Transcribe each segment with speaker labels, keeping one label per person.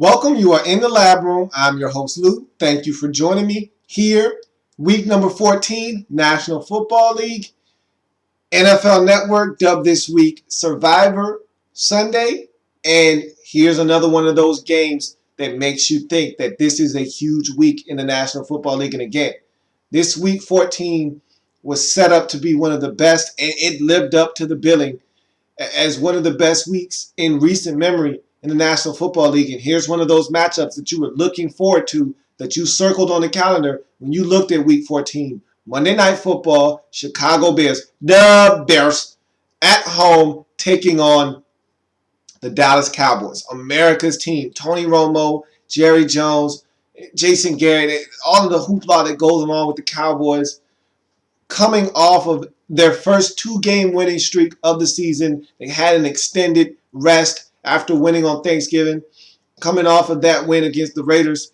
Speaker 1: Welcome. You are in the lab room. I'm your host, Lou. Thank you for joining me here. Week number 14, National Football League. NFL Network dubbed this week Survivor Sunday. And here's another one of those games that makes you think that this is a huge week in the National Football League. And again, this week 14 was set up to be one of the best, and it lived up to the billing as one of the best weeks in recent memory in the National Football League. And here's one of those matchups that you were looking forward to, that you circled on the calendar when you looked at Week 14. Monday Night Football, Chicago Bears, the Bears, at home taking on the Dallas Cowboys, America's team. Tony Romo, Jerry Jones, Jason Garrett, all of the hoopla that goes along with the Cowboys, coming off of their first two-game winning streak of the season. They had an extended rest after winning on Thanksgiving. Coming off of that win against the Raiders,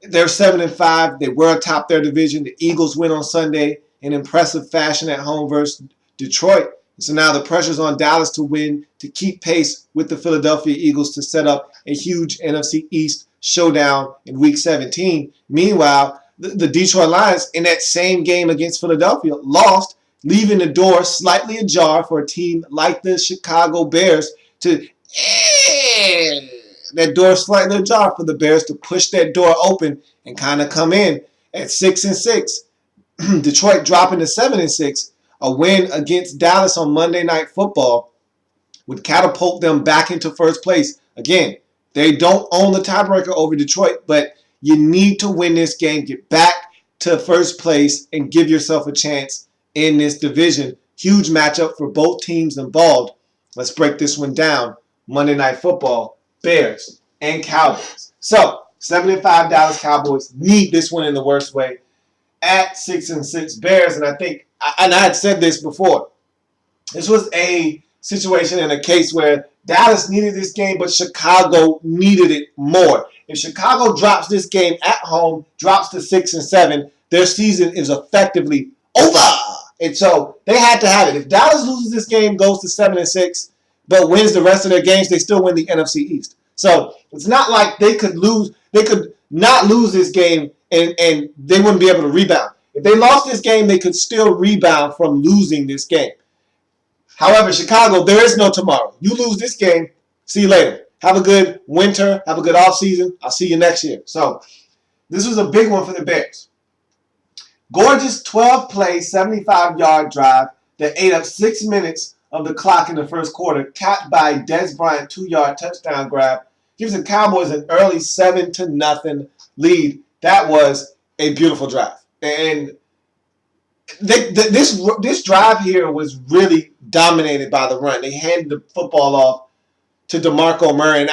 Speaker 1: they're 7-5. They were atop their division. The Eagles win on Sunday in impressive fashion at home versus Detroit. So now the pressure's on Dallas to win, to keep pace with the Philadelphia Eagles, to set up a huge NFC East showdown in Week 17. Meanwhile, the Detroit Lions, in that same game against Philadelphia, lost, leaving the door slightly ajar for a team like the Chicago Bears to that door slightly ajar for the Bears to push that door open and kind of come in at 6-6. Detroit dropping to 7-6. A win against Dallas on Monday Night Football would catapult them back into first place. Again, they don't own the tiebreaker over Detroit, but you need to win this game, get back to first place, and give yourself a chance in this division. Huge matchup for both teams involved. Let's break this one down. Monday Night Football, Bears and Cowboys. So, 7-5 Dallas Cowboys need this one in the worst way at 6-6 Bears. And I had said this before. This was a situation and a case where Dallas needed this game, but Chicago needed it more. If Chicago drops this game at home, drops to 6-7, their season is effectively over. And so they had to have it. If Dallas loses this game, goes to 7-6, but wins the rest of their games, they still win the NFC East. So it's not like they could not lose this game and they wouldn't be able to rebound. If they lost this game, they could still rebound from losing this game. However, Chicago, there is no tomorrow. You lose this game, see you later. Have a good winter. Have a good offseason. I'll see you next year. So this was a big one for the Bears. Gorgeous 12-play, 75-yard drive that ate up 6 minutes of the clock in the first quarter, capped by Dez Bryant 2-yard touchdown grab, gives the Cowboys an early 7-0 lead. That was a beautiful drive. And this drive here was really dominated by the run. They handed the football off to DeMarco Murray.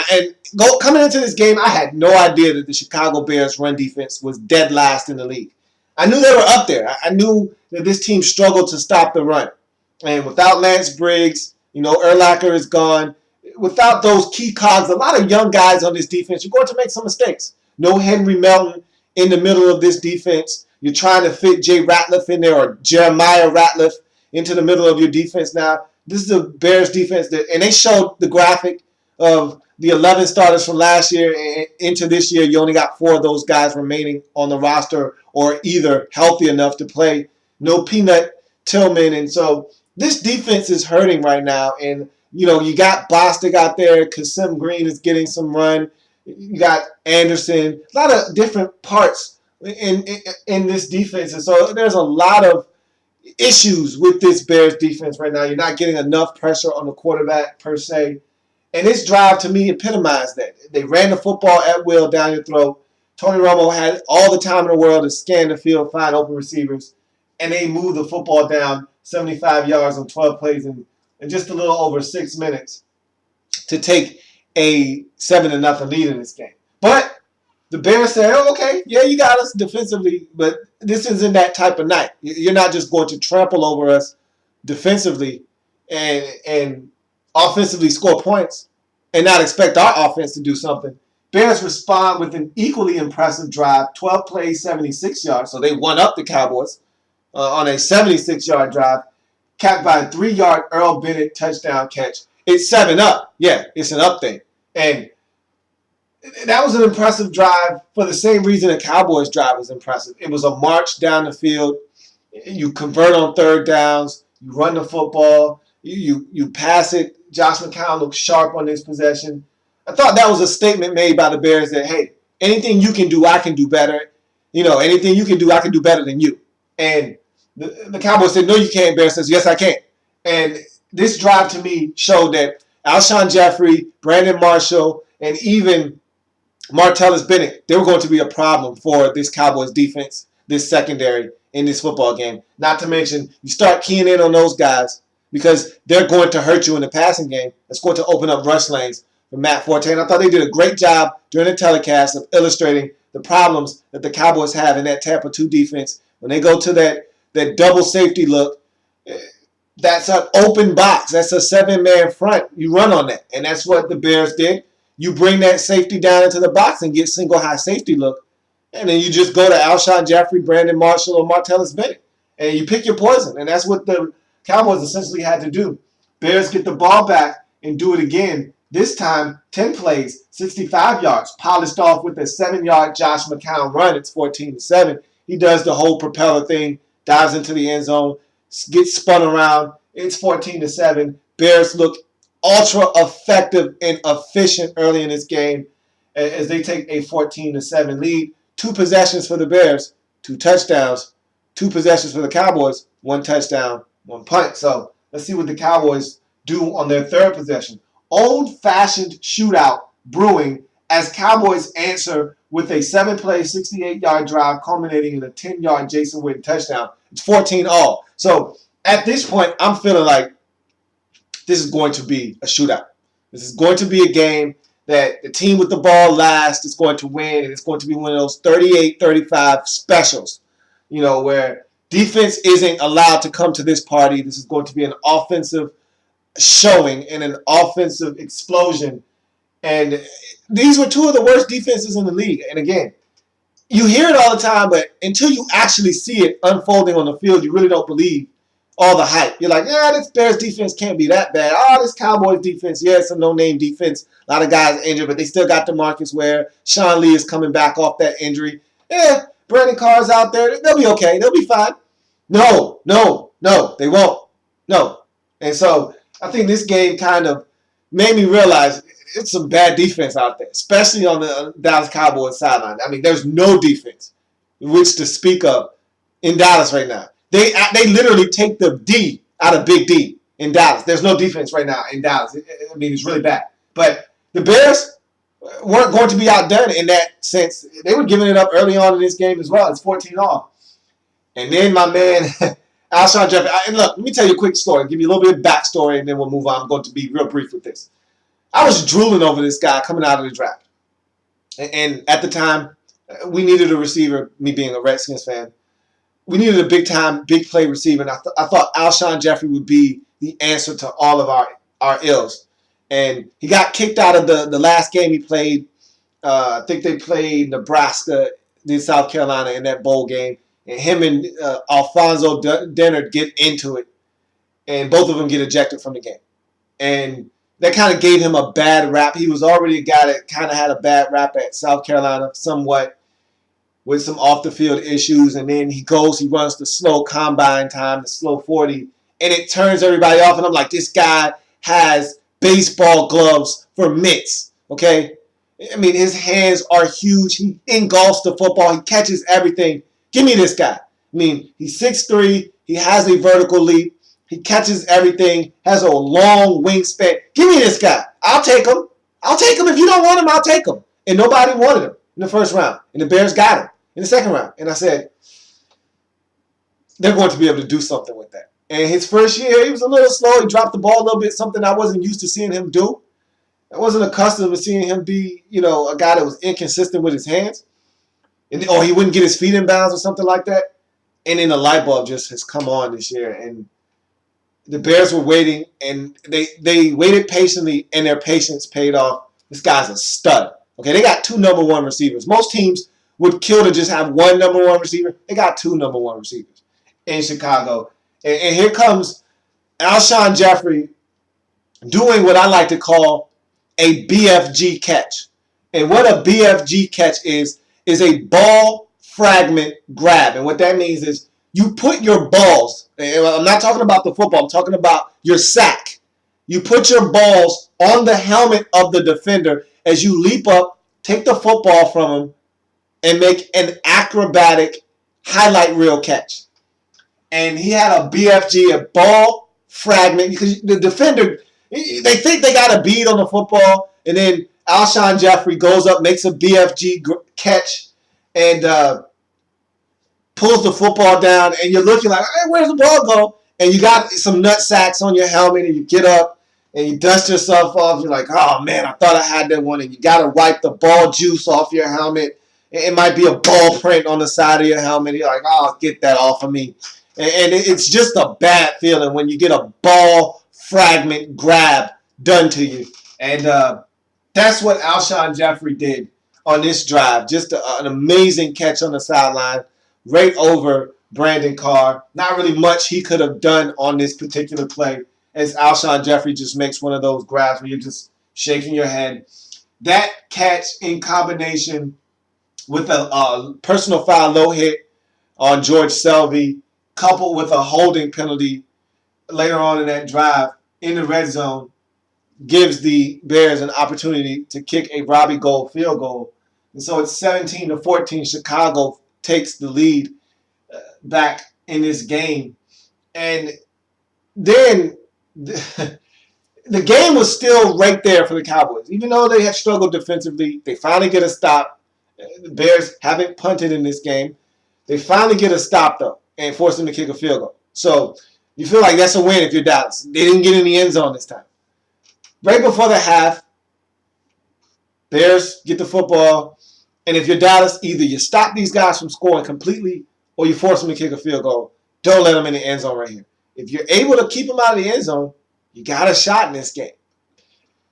Speaker 1: Coming into this game, I had no idea that the Chicago Bears run defense was dead last in the league. I knew they were up there. I knew that this team struggled to stop the run. And without Lance Briggs, Urlacher is gone. Without those key cogs, a lot of young guys on this defense, you're going to make some mistakes. No Henry Melton in the middle of this defense. You're trying to fit Jay Ratliff in there, or Jeremiah Ratliff into the middle of your defense now. This is a Bears defense and they showed the graphic of the 11 starters from last year and into this year. You only got 4 of those guys remaining on the roster or either healthy enough to play. No Peanut Tillman. And so this defense is hurting right now. And, you got Bostic out there. Kasim Green is getting some run. You got Anderson. A lot of different parts in this defense. And so there's a lot of issues with this Bears defense right now. You're not getting enough pressure on the quarterback per se. And this drive, to me, epitomized that. They ran the football at will down your throat. Tony Romo had all the time in the world to scan the field, find open receivers, and they moved the football down 75 yards on 12 plays in just a little over 6 minutes to take a 7-0 lead in this game. But the Bears said, oh, okay, yeah, you got us defensively, but this isn't that type of night. You're not just going to trample over us defensively and offensively score points and not expect our offense to do something. Bears respond with an equally impressive drive, 12 plays, 76 yards. So they won up the Cowboys on a 76-yard drive, capped by a 3-yard Earl Bennett touchdown catch. It's 7-up. Yeah, it's an up thing. And that was an impressive drive for the same reason the Cowboys drive was impressive. It was a march down the field. You convert on third downs. You run the football. You pass it. Josh McCown looked sharp on this possession. I thought that was a statement made by the Bears that, hey, anything you can do, I can do better. Anything you can do, I can do better than you. And the Cowboys said, no, you can't. Bears says, yes, I can. And this drive to me showed that Alshon Jeffery, Brandon Marshall, and even Martellus Bennett, they were going to be a problem for this Cowboys defense, this secondary in this football game. Not to mention, you start keying in on those guys because they're going to hurt you in the passing game. It's going to open up rush lanes for Matt Forte. And I thought they did a great job during the telecast of illustrating the problems that the Cowboys have in that Tampa 2 defense. When they go to that double safety look, that's an open box. That's a 7-man front. You run on that. And that's what the Bears did. You bring that safety down into the box and get single high safety look. And then you just go to Alshon Jeffery, Brandon Marshall, or Martellus Bennett. And you pick your poison. And that's what the Cowboys essentially had to do. Bears get the ball back and do it again. This time, 10 plays, 65 yards, polished off with a 7-yard Josh McCown run. It's 14-7. He does the whole propeller thing, dives into the end zone, gets spun around. It's 14-7. Bears look ultra effective and efficient early in this game as they take a 14-7 lead. 2 possessions for the Bears, 2 touchdowns. 2 possessions for the Cowboys, 1 touchdown, 1 punt. So let's see what the Cowboys do on their third possession. Old-fashioned shootout brewing as Cowboys answer with a 7-play, 68-yard drive culminating in a 10-yard Jason Witten touchdown. It's 14-all. So at this point, I'm feeling like this is going to be a shootout. This is going to be a game that the team with the ball last is going to win, and it's going to be one of those 38-35 specials, where defense isn't allowed to come to this party. This is going to be an offensive showing and an offensive explosion. And these were 2 of the worst defenses in the league. And again, you hear it all the time, but until you actually see it unfolding on the field, you really don't believe all the hype. You're like, yeah, this Bears defense can't be that bad. Oh, this Cowboys defense, yeah, it's a no-name defense. A lot of guys injured, but they still got DeMarcus Ware. Sean Lee is coming back off that injury. Yeah, Brandon Carr's out there. They'll be okay. They'll be fine. No, they won't. No. And so I think this game kind of made me realize it's some bad defense out there, especially on the Dallas Cowboys sideline. I mean, there's no defense which to speak of in Dallas right now. They literally take the D out of Big D in Dallas. There's no defense right now in Dallas. I mean, it's really bad. But the Bears weren't going to be outdone in that sense. They were giving it up early on in this game as well. It's 14-all. And then my man, Alshon Jeffery. And look, let me tell you a quick story. Give you a little bit of backstory, and then we'll move on. I'm going to be real brief with this. I was drooling over this guy coming out of the draft. And at the time, we needed a receiver, me being a Redskins fan. We needed a big-time, big-play receiver, and I thought Alshon Jeffery would be the answer to all of our ills. And he got kicked out of the last game he played. I think they played Nebraska, then South Carolina in that bowl game. And him and Alfonso Dennard get into it, and both of them get ejected from the game. And that kind of gave him a bad rap. He was already a guy that kind of had a bad rap at South Carolina somewhat, with some off-the-field issues, and then he runs the slow combine time, the slow 40, and it turns everybody off, and I'm like, this guy has baseball gloves for mitts, okay? I mean, his hands are huge. He engulfs the football. He catches everything. Give me this guy. I mean, he's 6'3". He has a vertical leap. He catches everything, has a long wingspan. Give me this guy. I'll take him. I'll take him. If you don't want him, I'll take him. And nobody wanted him in the first round, and the Bears got him in the second round. And I said, they're going to be able to do something with that. And his first year, he was a little slow. He dropped the ball a little bit, something I wasn't used to seeing him do. I wasn't accustomed to seeing him be, a guy that was inconsistent with his hands. Or he wouldn't get his feet in bounds or something like that. And then the light bulb just has come on this year. And the Bears were waiting, and they waited patiently, and their patience paid off. This guy's a stud. Okay, they got 2 number 1 receivers. Most teams would kill to just have 1 number 1 receiver. They got 2 number 1 receivers in Chicago. And here comes Alshon Jeffery doing what I like to call a BFG catch. And what a BFG catch is a ball fragment grab. And what that means is you put your balls, and I'm not talking about the football, I'm talking about your sack. You put your balls on the helmet of the defender as you leap up, take the football from him, and make an acrobatic highlight reel catch. And he had a BFG, a ball fragment, because the defender, they think they got a bead on the football, and then Alshon Jeffery goes up, makes a BFG catch, and pulls the football down, and you're looking like, hey, where's the ball go? And you got some nut sacks on your helmet, and you get up, and you dust yourself off. You're like, oh, man, I thought I had that one. And you got to wipe the ball juice off your helmet. It might be a ball print on the side of your helmet. You're like, oh, get that off of me. And it's just a bad feeling when you get a ball fragment grab done to you. And that's what Alshon Jeffery did on this drive. Just an amazing catch on the sideline, right over Brandon Carr. Not really much he could have done on this particular play, as Alshon Jeffery just makes one of those grabs where you're just shaking your head. That catch in combination with a personal foul low hit on George Selvey, coupled with a holding penalty later on in that drive in the red zone, gives the Bears an opportunity to kick a Robbie Gould field goal. And so it's 17-14. Chicago takes the lead back in this game. And then the game was still right there for the Cowboys. Even though they had struggled defensively, they finally get a stop. The Bears haven't punted in this game. They finally get a stop, though, and force them to kick a field goal. So you feel like that's a win if you're Dallas. They didn't get in the end zone this time. Right before the half, Bears get the football, and if you're Dallas, either you stop these guys from scoring completely or you force them to kick a field goal. Don't let them in the end zone right here. If you're able to keep them out of the end zone, you got a shot in this game.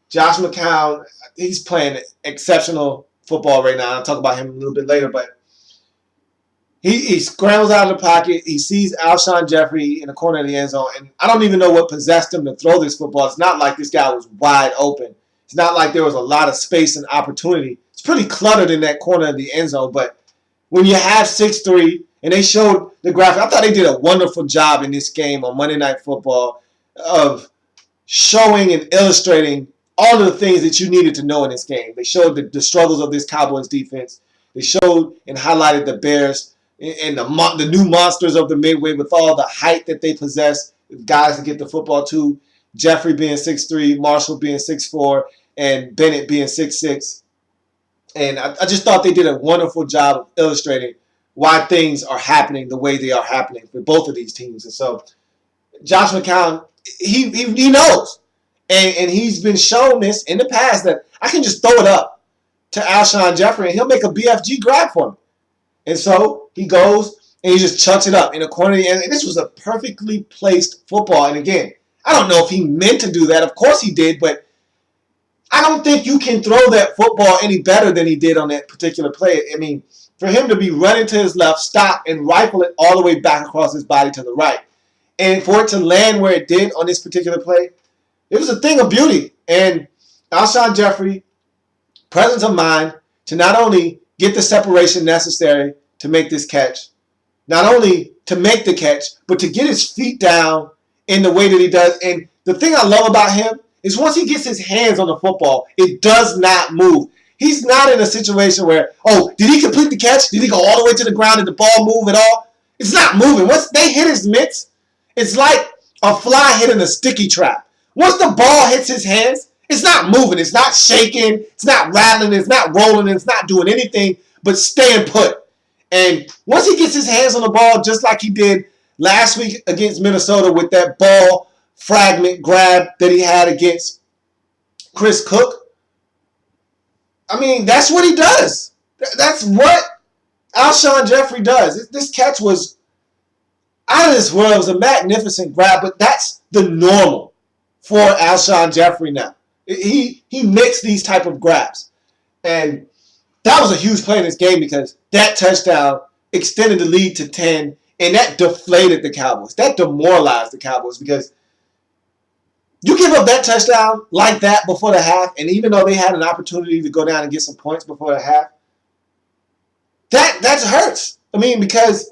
Speaker 1: Josh McCown, he's playing exceptional football right now. I'll talk about him a little bit later, but he scrambles out of the pocket. He sees Alshon Jeffery in the corner of the end zone, and I don't even know what possessed him to throw this football. It's not like this guy was wide open. It's not like there was a lot of space and opportunity. It's pretty cluttered in that corner of the end zone, but when you have 6'3", and they showed the graphic, I thought they did a wonderful job in this game on Monday Night Football of showing and illustrating all of the things that you needed to know in this game. They showed the struggles of this Cowboys defense. They showed and highlighted the Bears and the new monsters of the midway with all the height that they possess, guys to get the football to. Jeffrey being 6'3", Marshall being 6'4", and Bennett being 6'6". And I just thought they did a wonderful job of illustrating why things are happening the way they are happening for both of these teams. And so Josh McCown, he knows. And he's been shown this in the past that I can just throw it up to Alshon Jeffery and he'll make a BFG grab for me. And so he goes and he just chucks it up in the corner of the end. And this was a perfectly placed football. And again, I don't know if he meant to do that. Of course he did, but I don't think you can throw that football any better than he did on that particular play. I mean, for him to be running to his left, stop, and rifle it all the way back across his body to the right, and for it to land where it did on this particular play, it was a thing of beauty. And Alshon Jeffery, presence of mind to not only get the separation necessary to make this catch, not only to make the catch, but to get his feet down in the way that he does. And the thing I love about him is once he gets his hands on the football, it does not move. He's not in a situation where, oh, did he complete the catch? Did he go all the way to the ground? Did the ball move at all? It's not moving. Once they hit his mitts, it's like a fly hitting a sticky trap. Once the ball hits his hands, it's not moving. It's not shaking. It's not rattling. It's not rolling. It's not doing anything but staying put. And once he gets his hands on the ball, just like he did last week against Minnesota with that ball fragment grab that he had against Chris Cook, I mean, that's what he does. That's what Alshon Jeffery does. This catch was out of this world. It was a magnificent grab, but that's the normal for Alshon Jeffery now. He makes these type of grabs. And that was a huge play in this game because that touchdown extended the lead to 10, and that deflated the Cowboys. That demoralized the Cowboys because You give up that touchdown like that before the half, and even though they had an opportunity to go down and get some points before the half, that hurts. I mean, because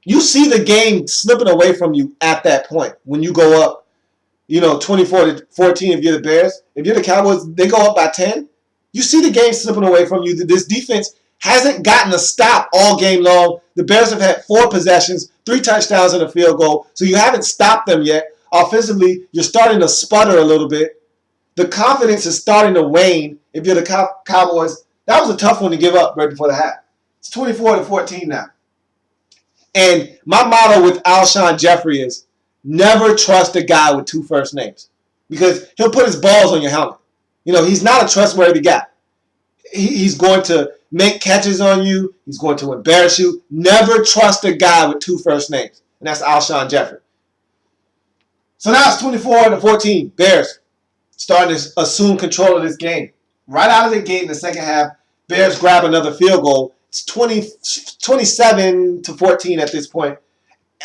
Speaker 1: you see the game slipping away from you at that point when you go up, 24-14 if you're the Bears. If you're the Cowboys, they go up by 10. You see the game slipping away from you. This defense hasn't gotten a stop all game long. The Bears have had 4 possessions, 3 touchdowns and a field goal, so you haven't stopped them yet. Offensively, you're starting to sputter a little bit. The confidence is starting to wane if you're the Cowboys. That was a tough one to give up right before the half. It's 24-14 now. And my motto with Alshon Jeffery is never trust a guy with 2 first names because he'll put his balls on your helmet. He's not a trustworthy guy. He's going to make catches on you. He's going to embarrass you. Never trust a guy with 2 first names. And that's Alshon Jeffery. So now it's 24-14. Bears starting to assume control of this game. Right out of the gate in the second half, Bears grab another field goal. It's 27-14 at this point.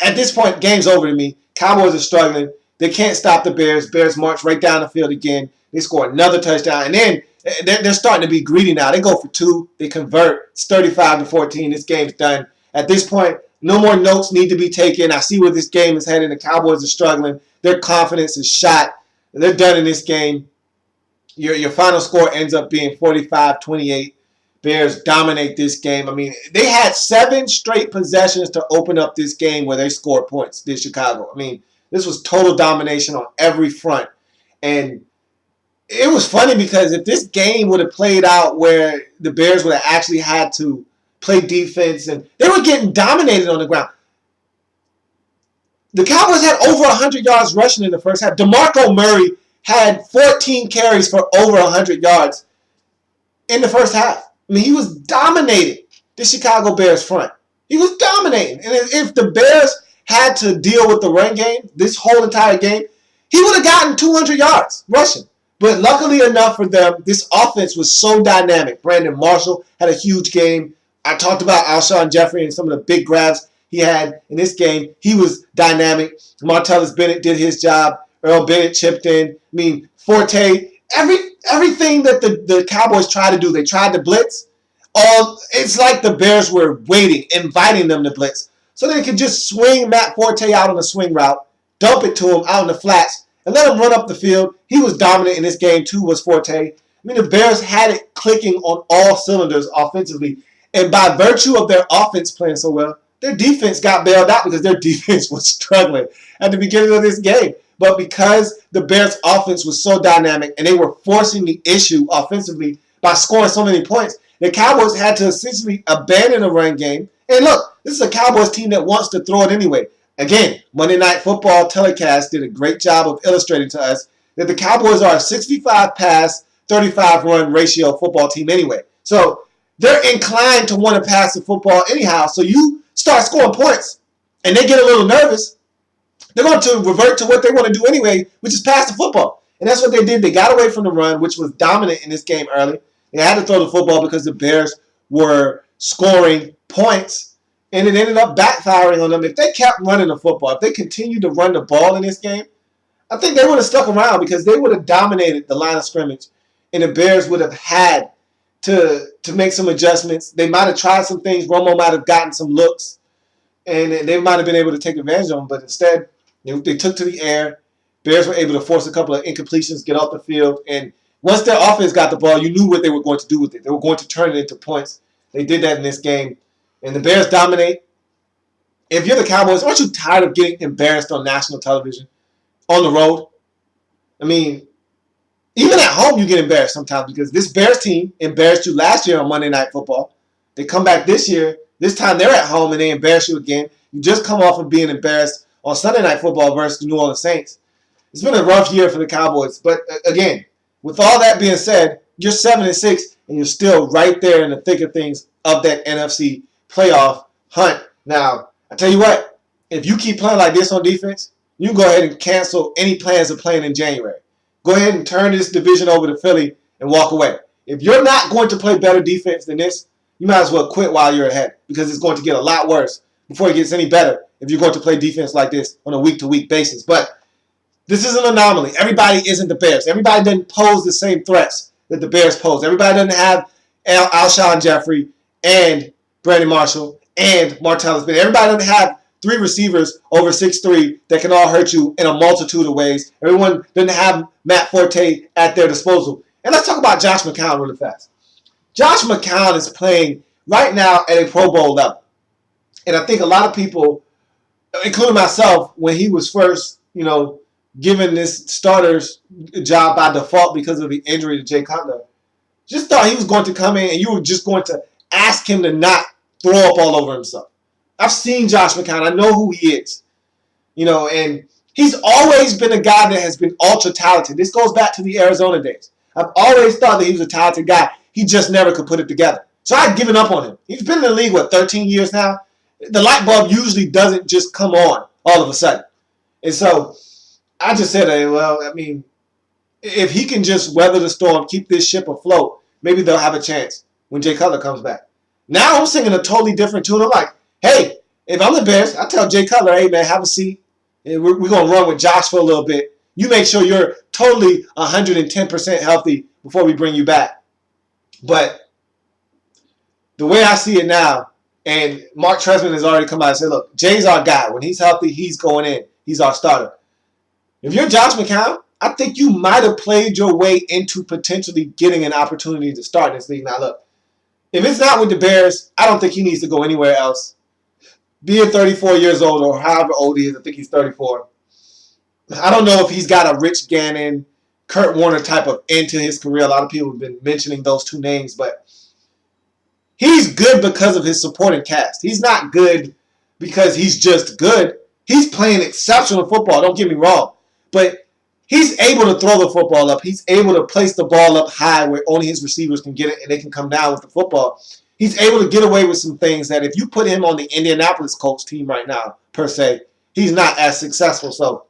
Speaker 1: At this point, game's over to me. Cowboys are struggling. They can't stop the Bears. Bears march right down the field again. They score another touchdown. And then they're starting to be greedy now. They go for 2. They convert. It's 35-14. This game's done. At this point, no more notes need to be taken. I see where this game is heading. The Cowboys are struggling. Their confidence is shot. They're done in this game. Your final score ends up being 45-28. Bears dominate this game. I mean, they had 7 straight possessions to open up this game where they scored points, did Chicago. I mean, this was total domination on every front. And it was funny because if this game would have played out where the Bears would have actually had to play defense and they were getting dominated on the ground. The Cowboys had over 100 yards rushing in the first half. DeMarco Murray had 14 carries for over 100 yards in the first half. I mean, he was dominating the Chicago Bears front. He was dominating. And if the Bears had to deal with the run game this whole entire game, he would have gotten 200 yards rushing. But luckily enough for them, this offense was so dynamic. Brandon Marshall had a huge game. I talked about Alshon Jeffery and some of the big grabs he had in this game. He was dynamic. Martellus Bennett did his job. Earl Bennett chipped in. I mean, Forte, everything that the Cowboys tried to do, they tried to blitz. It's like the Bears were waiting, inviting them to blitz. So they could just swing Matt Forte out on a swing route, dump it to him out in the flats, and let him run up the field. He was dominant in this game too, was Forte. I mean, the Bears had it clicking on all cylinders offensively. And by virtue of their offense playing so well, their defense got bailed out because their defense was struggling at the beginning of this game. But because the Bears' offense was so dynamic and they were forcing the issue offensively by scoring so many points, the Cowboys had to essentially abandon the run game. And look, this is a Cowboys team that wants to throw it anyway. Again, Monday Night Football telecast did a great job of illustrating to us that the Cowboys are a 65 pass, 35 run ratio football team anyway. So they're inclined to want to pass the football anyhow. So you start scoring points and they get a little nervous, they're going to revert to what they want to do anyway, which is pass the football. And that's what they did. They got away from the run, which was dominant in this game early. They had to throw the football because the Bears were scoring points, and it ended up backfiring on them. If they kept running the football, if they continued to run the ball in this game, I think they would have stuck around because they would have dominated the line of scrimmage, and the Bears would have had to make some adjustments. They might have tried some things. Romo might have gotten some looks, and they might have been able to take advantage of them, but instead they took to the air. Bears were able to force a couple of incompletions, get off the field, and once their offense got the ball, you knew what they were going to do with it. They were going to turn it into points. They did that in this game, and the Bears dominate. If you're the Cowboys, aren't you tired of getting embarrassed on national television, on the road? I mean, even at home you get embarrassed sometimes because this Bears team embarrassed you last year on Monday Night Football. They come back this year. This time they're at home and they embarrass you again. You just come off of being embarrassed on Sunday Night Football versus the New Orleans Saints. It's been a rough year for the Cowboys. But again, with all that being said, you're 7-6 and you're still right there in the thick of things of that NFC playoff hunt. Now, I tell you what, if you keep playing like this on defense, you can go ahead and cancel any plans of playing in January. Go ahead and turn this division over to Philly and walk away. If you're not going to play better defense than this, you might as well quit while you're ahead because it's going to get a lot worse before it gets any better if you're going to play defense like this on a week-to-week basis. But This is an anomaly. Everybody isn't the Bears. Everybody doesn't pose the same threats that the Bears pose. Everybody doesn't have Alshon Jeffery and Brandon Marshall and Martellus Bennett. Everybody doesn't have three receivers over 6'3" that can all hurt you in a multitude of ways. Everyone doesn't have Matt Forte at their disposal. And let's talk about Josh McCown really fast. Josh McCown is playing right now at a Pro Bowl level. And I think a lot of people, including myself, when he was first, given this starter's job by default because of the injury to Jay Cutler, just thought he was going to come in and you were just going to ask him to not throw up all over himself. I've seen Josh McCown. I know who he is. And he's always been a guy that has been ultra talented. This goes back to the Arizona days. I've always thought that he was a talented guy. He just never could put it together. So I'd given up on him. He's been in the league, 13 years now? The light bulb usually doesn't just come on all of a sudden. And so I just said, if he can just weather the storm, keep this ship afloat, maybe they'll have a chance when Jay Cutler comes back. Now I'm singing a totally different tune. I'm like, hey, if I'm the Bears, I tell Jay Cutler, hey, man, have a seat. And we're going to run with Josh for a little bit. You make sure you're totally 110% healthy before we bring you back. But the way I see it now, and Mark Trestman has already come out and said, look, Jay's our guy. When he's healthy, he's going in. He's our starter. If you're Josh McCown, I think you might have played your way into potentially getting an opportunity to start in this league. Now, look, if it's not with the Bears, I don't think he needs to go anywhere else. Being 34 years old or however old he is, I think he's 34. I don't know if he's got a Rich Gannon, Kurt Warner type of end to his career. A lot of people have been mentioning those two names, but he's good because of his supporting cast. He's not good because he's just good. He's playing exceptional football, don't get me wrong. But he's able to throw the football up. He's able to place the ball up high where only his receivers can get it and they can come down with the football. He's able to get away with some things that if you put him on the Indianapolis Colts team right now, per se, he's not as successful. So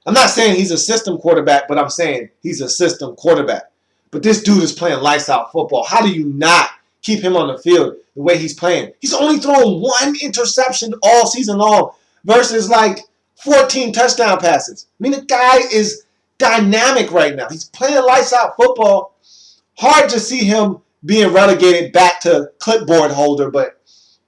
Speaker 1: I'm not saying he's a system quarterback, but I'm saying he's a system quarterback. But this dude is playing lights out football. How do you not keep him on the field the way he's playing? He's only thrown one interception all season long versus 14 touchdown passes. The guy is dynamic right now. He's playing lights out football. Hard to see him being relegated back to clipboard holder, but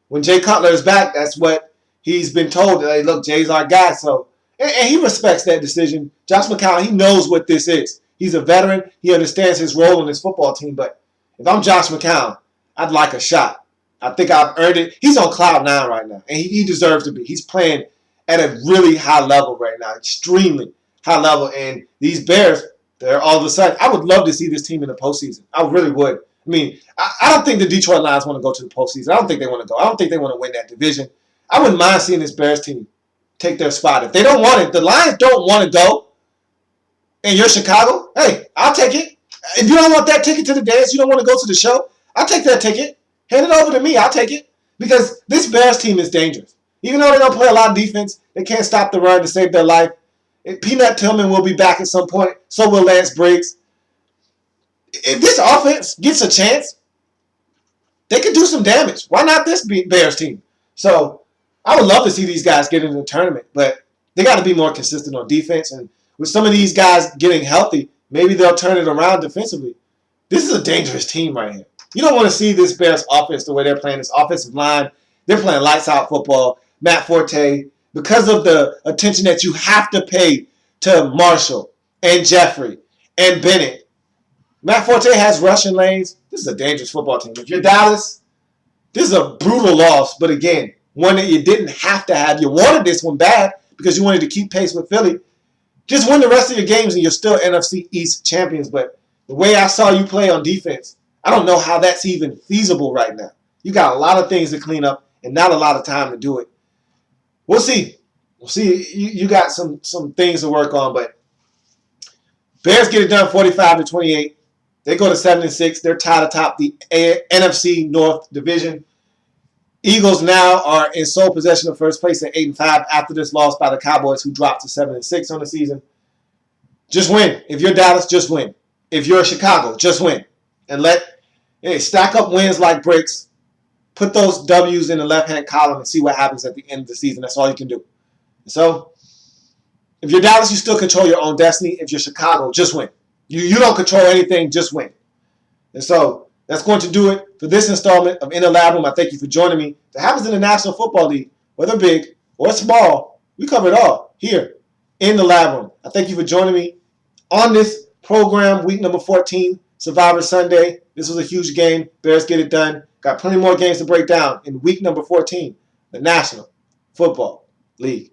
Speaker 1: when Jay Cutler is back, that's what he's been told. Hey, look, Jay's our guy. So, and he respects that decision. Josh McCown, he knows what this is. He's a veteran. He understands his role on this football team. But if I'm Josh McCown, I'd like a shot. I think I've earned it. He's on cloud nine right now, and he deserves to be. He's playing at a really high level right now, extremely high level. And these Bears, they're all of a sudden, I would love to see this team in the postseason. I really would. I don't think the Detroit Lions want to go to the postseason. I don't think they want to go. I don't think they want to win that division. I wouldn't mind seeing this Bears team take their spot. If they don't want it, the Lions don't want to go, and you're Chicago, hey, I'll take it. If you don't want that ticket to the dance, you don't want to go to the show, I'll take that ticket. Hand it over to me. I'll take it. Because this Bears team is dangerous. Even though they don't play a lot of defense, they can't stop the run to save their life. Peanut Tillman will be back at some point. So will Lance Briggs. If this offense gets a chance, they could do some damage. Why not this Bears team? So I would love to see these guys get into the tournament, but they got to be more consistent on defense. And with some of these guys getting healthy, maybe they'll turn it around defensively. This is a dangerous team right here. You don't want to see this Bears offense the way they're playing this offensive line. They're playing lights out football. Matt Forte, because of the attention that you have to pay to Marshall and Jeffrey and Bennett. Matt Forte has rushing lanes. This is a dangerous football team. If you're Dallas, this is a brutal loss, but again, one that you didn't have to have. You wanted this one bad because you wanted to keep pace with Philly. Just win the rest of your games and you're still NFC East champions. But the way I saw you play on defense, I don't know how that's even feasible right now. You got a lot of things to clean up and not a lot of time to do it. We'll see. We'll see. You got some things to work on, but Bears get it done 45-28. They go to 7-6. They're tied atop the NFC North Division. Eagles now are in sole possession of first place at 8-5 after this loss by the Cowboys, who dropped to 7-6 on the season. Just win. If you're Dallas, just win. If you're Chicago, just win. And stack up wins like bricks. Put those W's in the left-hand column and see what happens at the end of the season. That's all you can do. So, If you're Dallas, you still control your own destiny. If you're Chicago, just win. You don't control anything, just win. And so that's going to do it for this installment of In the Lab Room. I thank you for joining me. That happens in the National Football League, whether big or small, we cover it all here in the Lab Room. I thank you for joining me on this program, week number 14, Survivor Sunday. This was a huge game. Bears get it done. Got plenty more games to break down in week number 14, the National Football League.